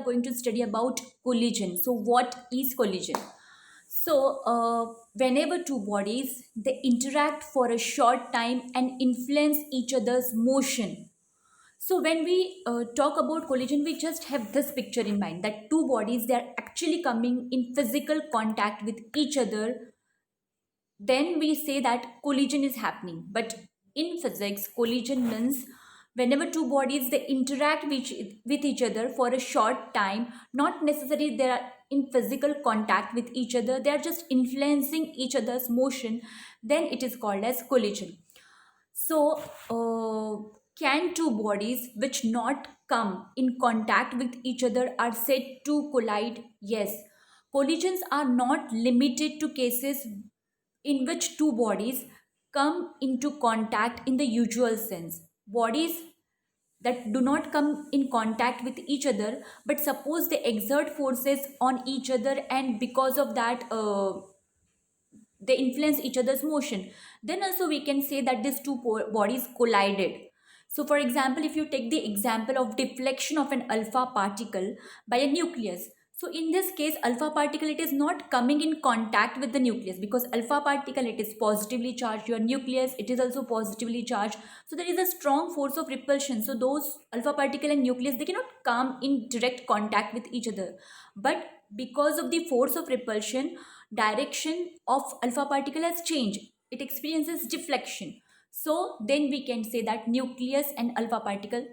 are going to study about collision. So what is collision? So whenever two bodies they interact for a short time and influence each other's motion. So when we talk about collision, we just have this picture in mind that two bodies they are actually coming in physical contact with each other, then we say that collision is happening. But in physics, collision means whenever two bodies they interact with each other for a short time, not necessarily they are in physical contact with each other, they are just influencing each other's motion, then it is called as collision. So can two bodies which not come in contact with each other are said to collide? Yes. Collisions are not limited to cases in which two bodies come into contact in the usual sense. Bodies that do not come in contact with each other, but suppose they exert forces on each other, and because of that, they influence each other's motion, then also we can say that these two bodies collided. So for example, if you take the example of deflection of an alpha particle by a nucleus, so in this case alpha particle it is not coming in contact with the nucleus, because alpha particle it is positively charged, your nucleus it is also positively charged, so there is a strong force of repulsion. So those alpha particle and nucleus they cannot come in direct contact with each other, but because of the force of repulsion, direction of alpha particle has changed, it experiences deflection. So then we can say that nucleus and alpha particle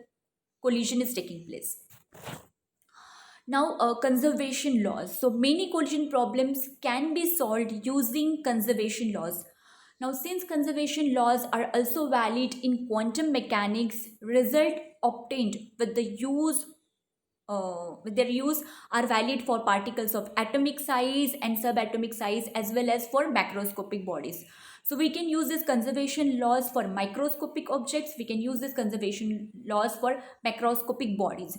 collision is taking place. Now conservation laws. So many collision problems can be solved using conservation laws. Now since conservation laws are also valid in quantum mechanics, result obtained with their use are valid for particles of atomic size and subatomic size, as well as for macroscopic bodies. So we can use this conservation laws for microscopic objects, we can use this conservation laws for macroscopic bodies.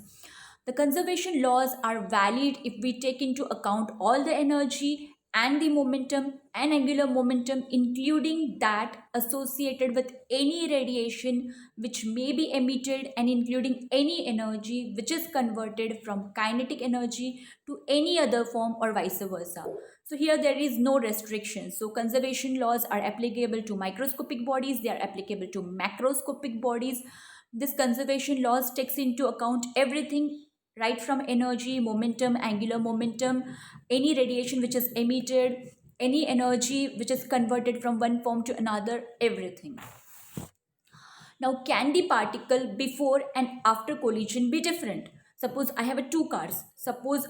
The conservation laws are valid if we take into account all the energy and the momentum and angular momentum, including that associated with any radiation which may be emitted, and including any energy which is converted from kinetic energy to any other form or vice versa. So here there is no restriction. So conservation laws are applicable to microscopic bodies, they are applicable to macroscopic bodies. This conservation laws takes into account everything, right from energy, momentum, angular momentum, any radiation which is emitted, any energy which is converted from one form to another, everything. Now, can the particle before and after collision be different? Suppose I have two cars. Suppose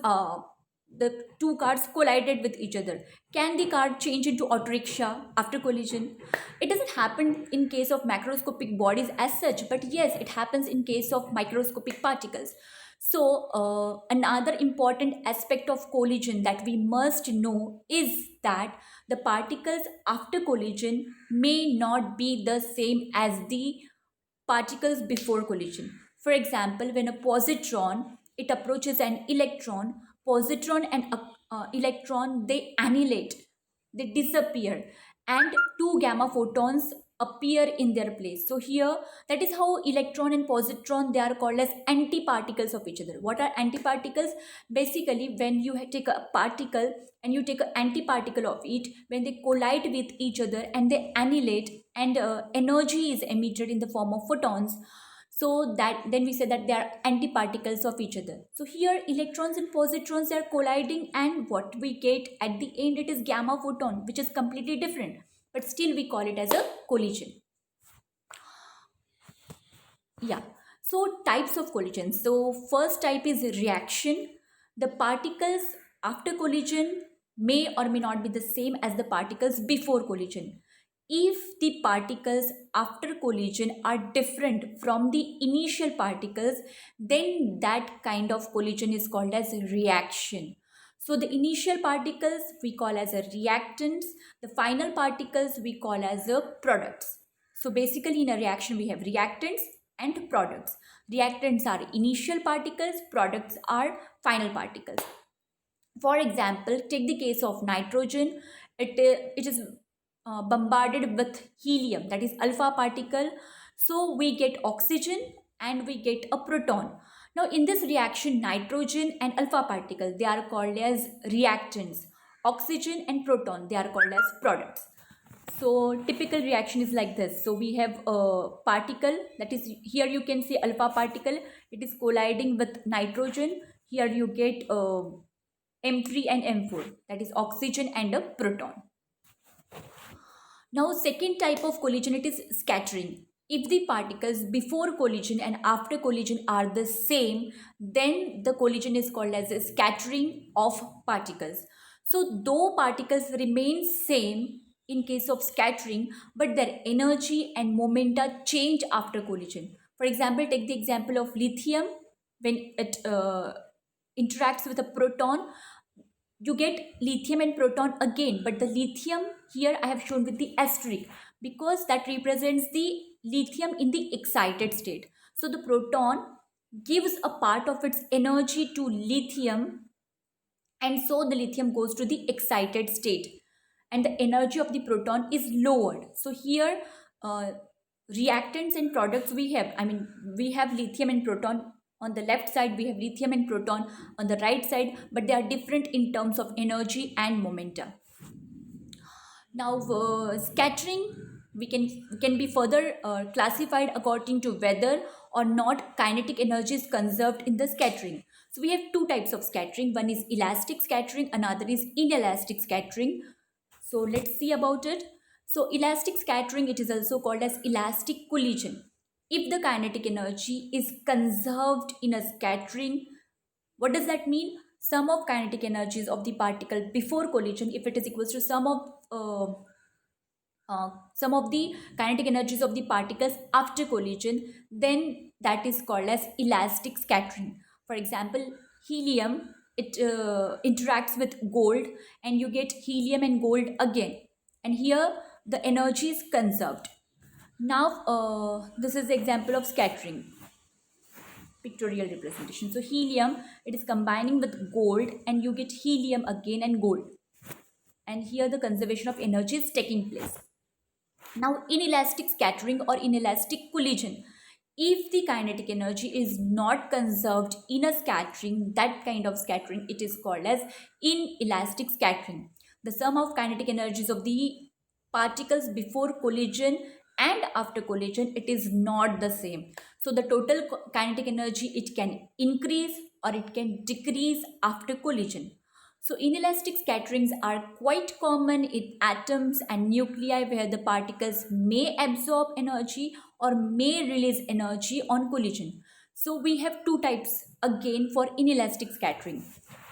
the two cars collided with each other. Can the car change into auto rickshaw after collision? It doesn't happen in case of macroscopic bodies as such, but yes, it happens in case of microscopic particles. So, another important aspect of collision that we must know is that the particles after collision may not be the same as the particles before collision. For example, when a positron it approaches an electron, positron and electron they annihilate, they disappear, and two gamma photons appear in their place. So here that is how electron and positron they are called as antiparticles of each other. What are antiparticles? Basically, when you take a particle and you take an antiparticle of it, when they collide with each other and they annihilate, and energy is emitted in the form of photons, so that then we say that they are antiparticles of each other. So here electrons and positrons are colliding, and what we get at the end it is gamma photon, which is completely different, but still we call it as a collision. Yeah. So types of collision. So first type is reaction. The particles after collision may or may not be the same as the particles before collision. If the particles after collision are different from the initial particles, then that kind of collision is called as reaction. So the initial particles we call as a reactants, the final particles we call as a products. So basically in a reaction we have reactants and products. Reactants are initial particles, products are final particles. For example, take the case of nitrogen. It is bombarded with helium, that is alpha particle. So we get oxygen and we get a proton. Now in this reaction, nitrogen and alpha particle, they are called as reactants. Oxygen and proton, they are called as products. So typical reaction is like this. So we have a particle, that is, here you can see alpha particle, it is colliding with nitrogen. Here you get M3 and M4, that is oxygen and a proton. Now second type of collision, it is scattering. If the particles before collision and after collision are the same, then the collision is called as a scattering of particles. So though particles remain same in case of scattering, but their energy and momenta change after collision. For example, take the example of lithium. When it interacts with a proton, you get lithium and proton again, but the lithium here I have shown with the asterisk because that represents the lithium in the excited state. So the proton gives a part of its energy to lithium, and so the lithium goes to the excited state and the energy of the proton is lowered. So here uh, reactants and products we have, I mean, we have lithium and proton. On the left side we have lithium and proton, on the right side, but they are different in terms of energy and momentum. Now scattering, we can be further classified according to whether or not kinetic energy is conserved in the scattering. So we have two types of scattering. One is elastic scattering, another is inelastic scattering. So let's see about it. So elastic scattering, it is also called as elastic collision. If the kinetic energy is conserved in a scattering, what does that mean? Sum of kinetic energies of the particle before collision, if it is equals to sum of the kinetic energies of the particles after collision, then that is called as elastic scattering. For example, helium, it interacts with gold and you get helium and gold again, and here the energy is conserved. Now this is the example of scattering, pictorial representation. So helium, it is combining with gold and you get helium again and gold, and here the conservation of energy is taking place. Now inelastic scattering or inelastic collision, if the kinetic energy is not conserved in a scattering, that kind of scattering, it is called as inelastic scattering. The sum of kinetic energies of the particles before collision and after collision, it is not the same. So the total kinetic energy, it can increase or it can decrease after collision. So inelastic scatterings are quite common in atoms and nuclei, where the particles may absorb energy or may release energy on collision. So we have two types again for inelastic scattering.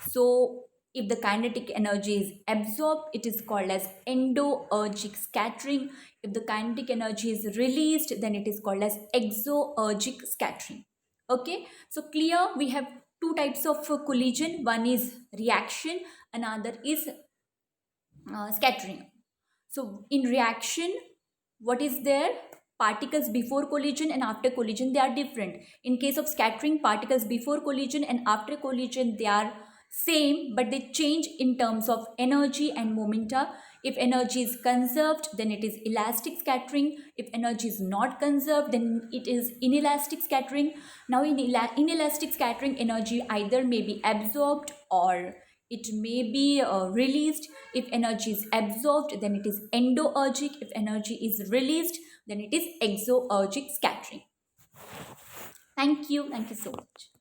So if the kinetic energy is absorbed, it is called as endoergic scattering. If the kinetic energy is released, then it is called as exoergic scattering. Okay, so clear, we have two types of collision. One is reaction, another is scattering. So in reaction, what is there? Particles before collision and after collision, they are different. In case of scattering, particles before collision and after collision, they are same, but they change in terms of energy and momenta. If energy is conserved, then it is elastic scattering. If energy is not conserved, then it is inelastic scattering. Now in inelastic scattering, energy either may be absorbed or it may be released. If energy is absorbed, then it is endoergic. If energy is released, then it is exoergic scattering. Thank you so much.